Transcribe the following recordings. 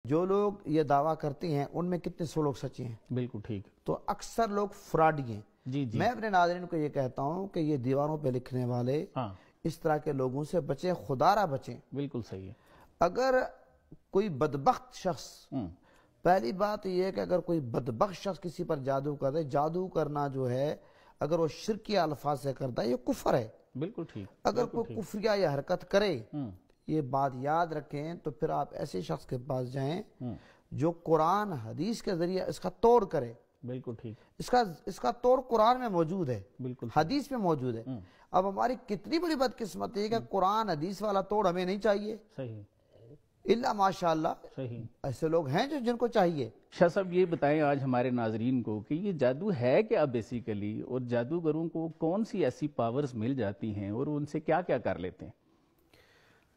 جو لوگ یہ دعویٰ کرتے ہیں ان میں کتنے سو لوگ سچے ہیں؟ بالکل ٹھیک. تو اکثر لوگ فراڈی ہیں. جی جی. میں اپنے ناظرین کو یہ کہتا ہوں کہ یہ دیواروں پہ لکھنے والے ہاں اس طرح کے لوگوں سے بچیں، خدا را بچیں. بالکل صحیح ہے. اگر کوئی بدبخت شخص، پہلی بات یہ ہے کہ اگر کوئی بدبخت شخص کسی پر جادو کر دے، جادو کرنا جو ہے اگر وہ شرکیہ الفاظ سے کرتا ہے یہ کفر ہے. بالکل ٹھیک. اگر کوئی کفریہ یہ حرکت کرے، یہ بات یاد رکھیں، تو پھر آپ ایسے شخص کے پاس جائیں جو قرآن حدیث کے ذریعے اس کا توڑ کرے. بالکل ٹھیک. اس کا توڑ قرآن میں موجود ہے، بالکل حدیث میں موجود ہے. اب ہماری کتنی بڑی بدقسمتی ہے کہ قرآن حدیث والا توڑ ہمیں نہیں چاہیے. صحیح. اللہ ماشاءاللہ صحیح. ایسے لوگ ہیں جن کو چاہیے. شاہ صاحب یہ بتائیں آج ہمارے ناظرین کو کہ یہ جادو ہے کیا بیسیکلی، اور جادوگروں کو کون سی ایسی پاورز مل جاتی ہیں اور ان سے کیا کیا کر لیتے ہیں؟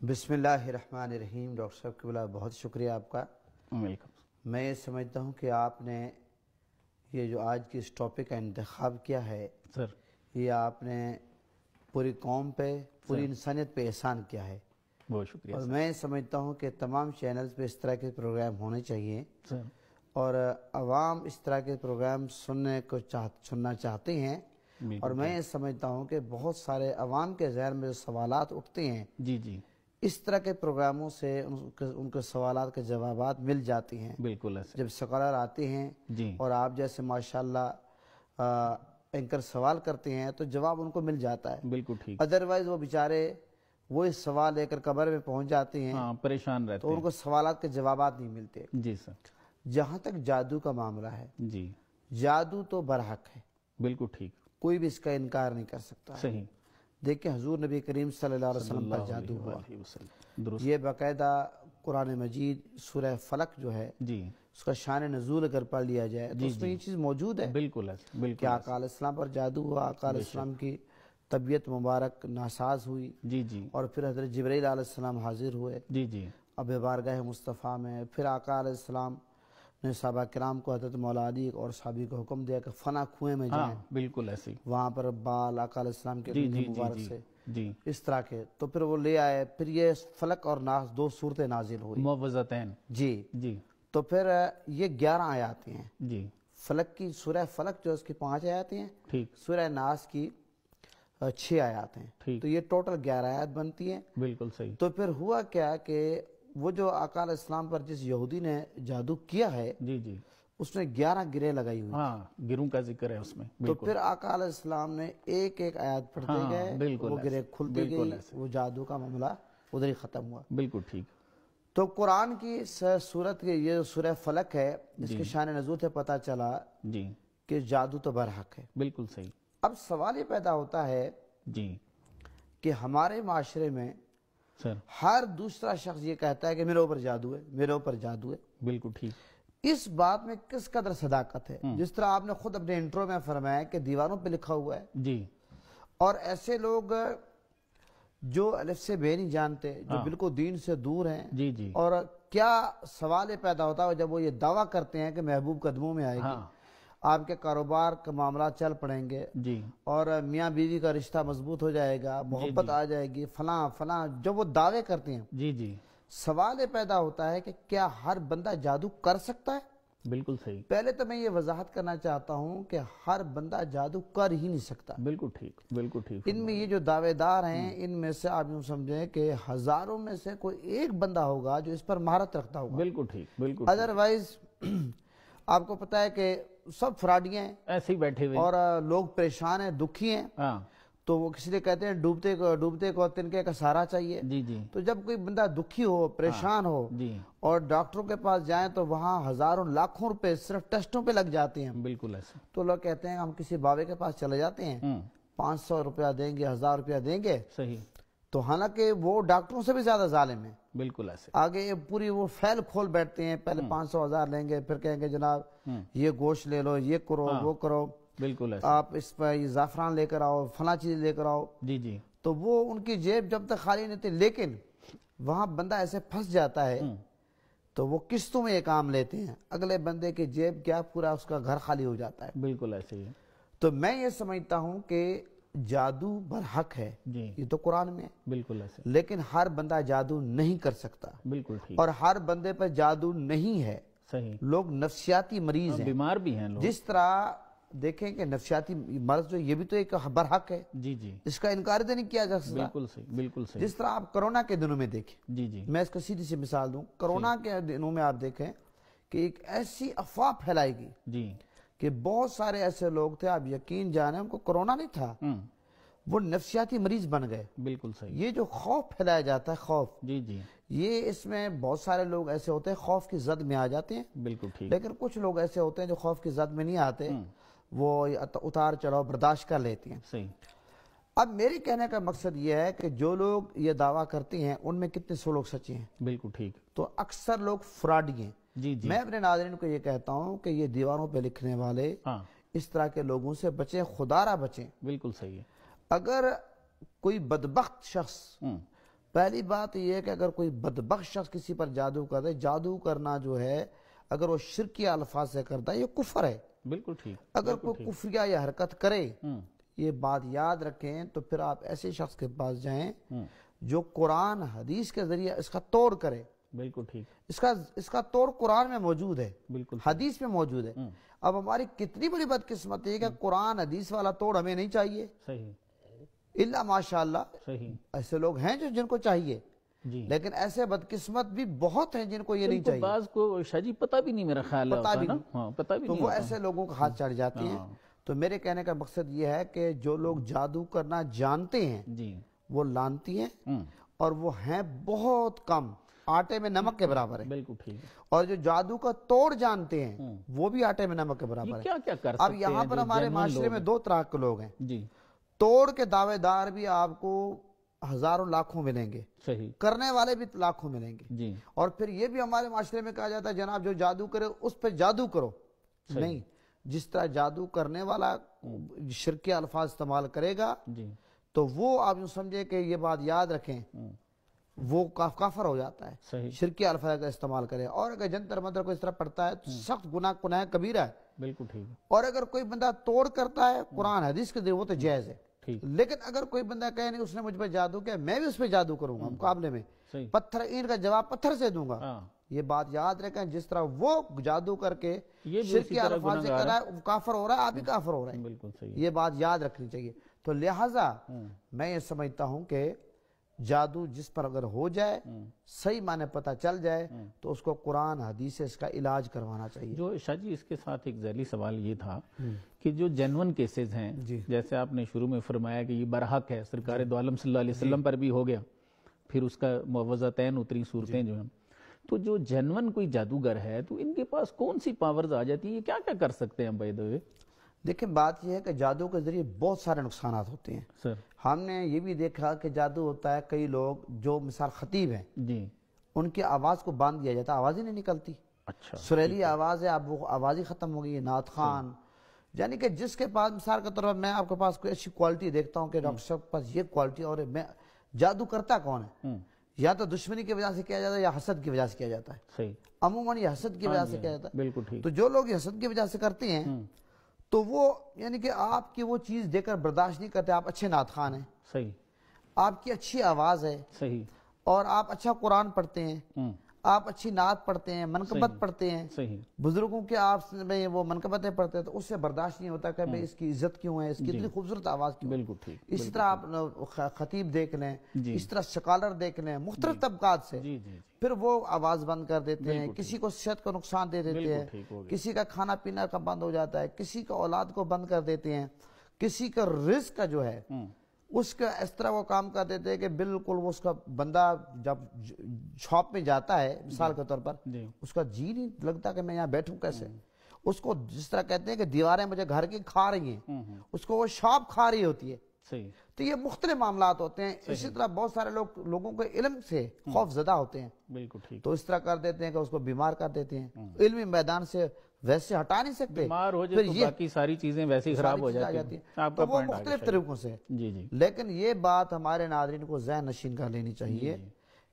بسم اللہ الرحمن الرحیم. ڈاکٹر صاحب قبلہ بہت شکریہ آپ کا. ویلکم. میں یہ سمجھتا ہوں کہ آپ نے یہ جو آج کی اس ٹاپک کا انتخاب کیا ہے سر، یہ آپ نے پوری قوم پہ، پوری انسانیت پہ احسان کیا ہے. بہت شکریہ. اور میں سمجھتا ہوں کہ تمام چینلز پہ اس طرح کے پروگرام ہونے چاہیے سر اور عوام اس طرح کے پروگرام سننا چاہتے ہیں. اور میں یہ سمجھتا ہوں کہ بہت سارے عوام کے ذہن میں جو سوالات اٹھتے ہیں، جی جی اس طرح کے پروگراموں سے ان کے سوالات کے جوابات مل جاتی ہیں. بالکل ایسے. جب سکالر آتے ہیں جی اور آپ جیسے ماشاءاللہ اینکر سوال کرتے ہیں تو جواب ان کو مل جاتا ہے. بالکل ٹھیک. ادروائز وہ بیچارے وہ اس سوال لے کر قبر میں پہنچ جاتے ہیں، ہاں پریشان رہتے تو ان کو سوالات کے جوابات نہیں ملتے. ہیں. جی سر. جہاں تک جادو کا معاملہ ہے، جی جادو تو برحق ہے، بالکل ٹھیک. کوئی بھی اس کا انکار نہیں کر سکتا. صحیح. دیکھیں حضور نبی کریم صلی اللہ علیہ وسلم پر جادو ہوا. درست. یہ باقاعدہ قرآن مجید سورہ فلق جو ہے جی اس کا شان نزول اگر پڑھ لیا جائے تو اس میں یہ چیز موجود ہے بالکل ایسے. کہ بالکل. آقا علیہ السلام پر جادو ہوا. آقا علیہ السلام کی طبیعت مبارک ناساز ہوئی جی جی اور پھر حضرت جبرائیل علیہ السلام حاضر ہوئے جی جی اب بارگاہ مصطفیٰ میں. پھر آقا علیہ السلام نے صحابہ کرام کو، حضرت مولا علی اور صحابی کو حکم دیا کہ فنا کنویں میں جائیں. بالکل ایسے. وہاں پر بال آقا علیہ السلام کے انگلی مبارک سے جی اس طرح کے، تو پھر وہ لے آئے. پھر یہ فلق اور ناس دو صورتیں نازل ہوئی. معوذتین. جی جی تو پھر یہ 11 آیاتیں ہیں. جی فلق کی سورہ فلق جو اس کی 5 آیاتیں ہیں، ٹھیک. سورہ ناس کی 6 آیات ہیں. ٹھیک. تو یہ ٹوٹل 11 آیات بنتی ہیں. بالکل صحیح. تو پھر ہوا کیا کہ وہ جو آقا علیہ السلام پر جس یہودی نے جادو کیا ہے جی جی اس نے 11 گرے لگائی ہوئی. ہاں گروں کا ذکر ہے اس میں. تو پھر آقا علیہ السلام نے ایک ایک آیات پڑھتے گئے، وہ گرے کھلتے گئی، وہ جادو کا معاملہ ادھر ہی ختم ہوا. بالکل ٹھیک. تو قرآن کی سورت کی یہ جو سورہ فلق ہے اس کے شان نزول سے پتہ چلا جی کہ جادو تو برحق ہے. بالکل صحیح. اب سوال یہ پیدا ہوتا ہے جی کہ ہمارے معاشرے میں سر. ہر دوسرا شخص یہ کہتا ہے کہ میرے اوپر جادو ہے، میرے اوپر جادو ہے. بالکل ٹھیک. اس بات میں کس قدر صداقت ہے؟ جس طرح آپ نے خود اپنے انٹرو میں فرمایا کہ دیواروں پہ لکھا ہوا ہے، جی اور ایسے لوگ جو الف سے بے نہیں جانتے، جو بالکل دین سے دور ہیں، جی جی اور کیا سوال یہ پیدا ہوتا ہے جب وہ یہ دعویٰ کرتے ہیں کہ محبوب قدموں میں آئے گی، آپ کے کاروبار کا معاملات چل پڑیں گے جی اور میاں بیوی کا رشتہ مضبوط ہو جائے گا، محبت آ جائے گی، فلاں فلاں، جب وہ دعوے کرتے ہیں جی جی سوال یہ پیدا ہوتا ہے کہ کیا ہر بندہ جادو کر سکتا ہے؟ بالکل صحیح. پہلے تو میں یہ وضاحت کرنا چاہتا ہوں کہ ہر بندہ جادو کر ہی نہیں سکتا. بالکل ٹھیک. بالکل ٹھیک. ان میں یہ جو دعوے دار ہیں ان میں سے آپ یوں سمجھیں کہ ہزاروں میں سے کوئی ایک بندہ ہوگا جو اس پر مہارت رکھتا ہوگا. بالکل ٹھیک. بالکل. ادروائز آپ کو پتا ہے کہ سب فراڈیاں ہیں، ایسے ہی بیٹھے ہوئے اور لوگ پریشان ہیں، دکھی ہیں. ہاں تو وہ کسی لیے کہتے ہیں ڈوبتے کو تنکے کا سہارا چاہیے. جی جی تو جب کوئی بندہ دکھی ہو، پریشان ہو جی اور ڈاکٹروں کے پاس جائیں تو وہاں ہزاروں لاکھوں روپے صرف ٹیسٹوں پہ لگ جاتے ہیں. بالکل ایسے. تو لوگ کہتے ہیں ہم کسی بابے کے پاس چلے جاتے ہیں، 500 روپیہ دیں گے، 1000 روپیہ دیں گے. صحیح. تو حالانکہ وہ ڈاکٹروں سے بھی زیادہ ظالم ہیں. بالکل ایسے. آگے پوری وہ فیل کھول بیٹھتے ہیں، پہلے 500 1000 لیں گے، پھر کہیں گے جناب یہ گوشت لے لو، یہ کرو، وہ کرو، بالکل ایسے. آپ اس پہ یہ زعفران لے کر آؤ، فلاں چیز لے کر آؤ. جی جی تو وہ ان کی جیب جب تک خالی نہیں تھی، لیکن وہاں بندہ ایسے پھنس جاتا ہے تو وہ قسطوں میں یہ کام لیتے ہیں. اگلے بندے کی جیب کیا، پورا اس کا گھر خالی ہو جاتا ہے. بالکل ایسے ہی. تو میں یہ سمجھتا ہوں کہ جادو برحق ہے، جی یہ تو قرآن میں ہے، بالکل ایسے، لیکن ہر بندہ جادو نہیں کر سکتا، بالکل ٹھیک، اور ہر بندے پر جادو نہیں ہے۔ صحیح، لوگ نفسیاتی مریض ہیں، بیمار بھی ہیں لوگ، جس طرح دیکھیں کہ نفسیاتی مرض جو یہ بھی تو ایک برحق ہے، جی جی اس کا انکار تو نہیں کیا جا سکتا۔ بالکل صحیح، بالکل صحیح، جس طرح آپ کرونا کے دنوں میں دیکھیں، جی جی میں اس کو سیدھی سی مثال دوں، کرونا کے دنوں میں آپ دیکھیں کہ ایک ایسی افواہ پھیلائی گئی جی، کہ بہت سارے ایسے لوگ تھے، آپ یقین جانیں ان کو کرونا نہیں تھا، وہ نفسیاتی مریض بن گئے۔ بالکل صحیح، یہ جو خوف پھیلایا جاتا ہے، خوف، جی جی یہ اس میں بہت سارے لوگ ایسے ہوتے ہیں خوف کی زد میں آ جاتے ہیں، بالکل ٹھیک، لیکن کچھ لوگ ایسے ہوتے ہیں جو خوف کی زد میں نہیں آتے، وہ اتار چڑھاؤ برداشت کر لیتے ہیں۔ صحیح، اب میرے کہنے کا مقصد یہ ہے کہ جو لوگ یہ دعویٰ کرتے ہیں ان میں کتنے سو لوگ سچے ہیں، بالکل ٹھیک، تو اکثر لوگ فراڈی ہیں۔ جی جی میں اپنے ناظرین کو یہ کہتا ہوں کہ یہ دیواروں پہ لکھنے والے ہاں اس طرح کے لوگوں سے بچیں، خدا را بچیں۔ بالکل صحیح ہے، اگر کوئی بدبخت شخص، ہوں، پہلی بات یہ ہے کہ اگر کوئی بدبخت شخص کسی پر جادو کر دے، جادو کرنا جو ہے اگر وہ شرکی الفاظ سے کرتا ہے یہ کفر ہے۔ بالکل ٹھیک، اگر کوئی کفریہ یہ حرکت کرے، ہوں، یہ بات یاد رکھیں، تو پھر آپ ایسے شخص کے پاس جائیں جو قرآن حدیث کے ذریعے اس کا توڑ کرے۔ بالکل ٹھیک، اس کا توڑ قرآن میں موجود ہے، بالکل حدیث میں موجود ہے۔ اب ہماری کتنی بڑی بدقسمتی ہے کہ قرآن حدیث والا توڑ ہمیں نہیں چاہیے، صحیح، الا ماشاءاللہ صحیح، ایسے لوگ ہیں جن کو چاہیے، جی، لیکن ایسے بدقسمت بھی بہت ہیں جن کو یہ نہیں ان کو چاہیے، بعض کو شاہ جی پتہ بھی نہیں، میرا خیال ہے پتہ ہوتا بھی نا، نہیں، ہاں پتہ بھی تو نہیں وہ ہوتا، ایسے لوگوں کا ہاتھ چڑھ جاتے ہیں۔ تو میرے کہنے کا مقصد یہ ہے کہ جو لوگ جادو کرنا جانتے ہیں جی، وہ لانتی ہیں، اور وہ ہیں بہت کم، آٹے میں نمک کے برابر ہیں، بالکل ٹھیک ہے، اور جو جادو کا توڑ جانتے ہیں وہ بھی آٹے میں نمک کے برابر یہ ہیں۔ کیا کیا کر سکتے اب ہیں یہاں پر جو ہمارے genuine معاشرے لوگ میں ہیں؟ دو طرح کے لوگ ہیں، جی، توڑ کے دعوے دار بھی آپ کو ہزاروں لاکھوں ملیں گے، صحیح، کرنے والے بھی لاکھوں ملیں گے، جی، اور پھر یہ بھی ہمارے معاشرے میں کہا جاتا ہے جناب جو جادو کرے اس پہ جادو کرو، نہیں، جس طرح جادو کرنے والا شرکی الفاظ استعمال کرے گا جی، تو وہ آپ یوں سمجھے کہ یہ بات یاد رکھیں وہ کافر ہو جاتا ہے، صحیح، شرکی الفاظ کا استعمال کرے، اور اگر جنتر منتر کو اس طرح پڑھتا ہے تو سخت گناہ کبیرہ ہے، بالکل ٹھیک ہے، اور اگر کوئی بندہ توڑ کرتا ہے قرآن حدیث کے ذریعے وہ تو جائز ہے، ٹھیک، لیکن اگر کوئی بندہ کہے نہیں اس نے مجھ پہ جادو کیا میں بھی اس پہ جادو کروں گا مقابلے میں، صحیح، پتھر اینٹ کا جواب پتھر سے دوں گا، ہاں، یہ بات یاد رکھیں، جس طرح وہ جادو کر کے یہ بھی اسی شرکی طرح الفاظ سے گناہگار کر رہا ہے وہ کافر ہو رہا ہے، آپ بھی کافر ہو رہے ہیں، بالکل صحیح، یہ بات یاد رکھنی چاہیے۔ تو لہٰذا میں یہ سمجھتا ہوں کہ جادو جس پر اگر ہو جائے، صحیح معنی پتہ چل جائے، تو اس کو قرآن حدیث سے اس کا علاج کروانا چاہیے۔ جو شاہ جی اس کے ساتھ ایک ذیلی سوال یہ تھا کہ جو جینون کیسز ہیں، جیسے آپ نے شروع میں فرمایا کہ یہ برحق ہے، سرکار دو عالم صلی اللہ علیہ وسلم پر بھی ہو گیا، پھر اس کا معوضتین اتری صورتیں جو ہیں، تو جو جینون کوئی جادوگر ہے تو ان کے پاس کون سی پاورز آ جاتی ہیں، یہ کیا کیا کر سکتے ہیں بائی دی وے؟ دیکھیں بات یہ ہے کہ جادو کے ذریعے بہت سارے نقصانات ہوتے ہیں، سر، ہم نے یہ بھی دیکھا کہ جادو ہوتا ہے، کئی لوگ جو مثال خطیب ہیں جی، ان کی آواز کو باندھ دیا جاتا ہے، آواز ہی نہیں نکلتی، اچھا، سریلی آواز ہے، اب وہ آواز ہی ختم ہو گئی ہے، نعت خان، یعنی کہ جس کے پاس مثال کے طور پر میں آپ کے پاس کوئی اچھی کوالٹی دیکھتا ہوں کہ ڈاکٹر صاحب کے پاس یہ کوالٹی، اور میں جادو کرتا کون ہے، یا تو دشمنی کی وجہ سے کیا جاتا ہے یا حسد کی وجہ سے کیا جاتا ہے، صحیح، عموماً یہ حسد کی وجہ سے کیا جاتا ہے، بالکل ٹھیک، تو جو لوگ یہ حسد کی وجہ سے کرتے ہیں تو وہ یعنی کہ آپ کی وہ چیز دیکھ کر برداشت نہیں کرتے، آپ اچھے نعت خان ہیں، صحیح، آپ کی اچھی آواز ہے، صحیح، اور آپ اچھا قرآن پڑھتے ہیں، آپ اچھی نعت پڑھتے ہیں، منقبت پڑھتے ہیں، صحیح، بزرگوں کے آپ میں وہ منقبتیں پڑھتے ہیں، تو اس سے برداشت نہیں ہوتا کہ بھئی اس کی عزت کیوں ہے، اس کی اتنی خوبصورت آواز کیوں ہے۔ بالکل ٹھیک، اسی طرح آپ خطیب دیکھ لیں، اس طرح سکالر دیکھ لیں، مختلف طبقات سے، جی جی، پھر وہ آواز بند کر دیتے ہیں، کسی کو صحت کو نقصان دے دیتے ہیں، ٹھیک ہو گیا، کسی کا کھانا پینا کا بند ہو جاتا ہے، کسی کا اولاد کو بند کر دیتے ہیں، کسی کا رزق کا جو ہے اس کا اس طرح وہ کام کر دیتے ہیں کہ بالکل وہ اس کا بندہ جب شاپ میں جاتا ہے مثال کے طور پر جی، اس کا جی نہیں لگتا کہ میں یہاں بیٹھوں کیسے، اس کو جس طرح کہتے ہیں کہ دیواریں مجھے گھر کی کھا رہی ہیں، اس کو وہ شاپ کھا رہی ہوتی ہے، صحیح، تو یہ مختلف معاملات ہوتے ہیں۔ اسی طرح بہت سارے لوگوں کے علم سے خوف زدہ ہوتے ہیں، بالکل ٹھیک، تو اس طرح کر دیتے ہیں کہ اس کو بیمار کر دیتے ہیں، علمی میدان سے ویسے ہٹا نہیں سکتے، بیمار ہو جائے تو باقی ساری چیزیں ویسے ہی خراب ہو جاتی ہیں، آپ کا تو وہ پوائنٹ مختلف طریقوں سے، جی جی، لیکن یہ بات ہمارے ناظرین کو ذہن نشین کر لینی چاہیے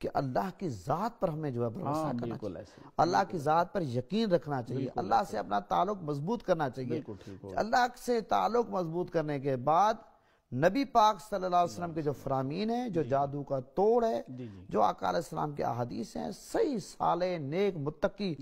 کہ اللہ کی ذات پر ہمیں جو ہے بھروسہ کرنا بالکل چاہیے، ایسے، اللہ کی ذات پر یقین رکھنا چاہیے، اللہ سے اپنا تعلق مضبوط کرنا چاہیے، بالکل ٹھیک ہو، اللہ سے تعلق مضبوط کرنے کے بعد نبی پاک صلی اللہ علیہ وسلم کے جو فرامین ہیں، جو جادو کا توڑ ہے، جو آقا علیہ السلام کے احادیث ہیں، صحیح صالح نیک متقی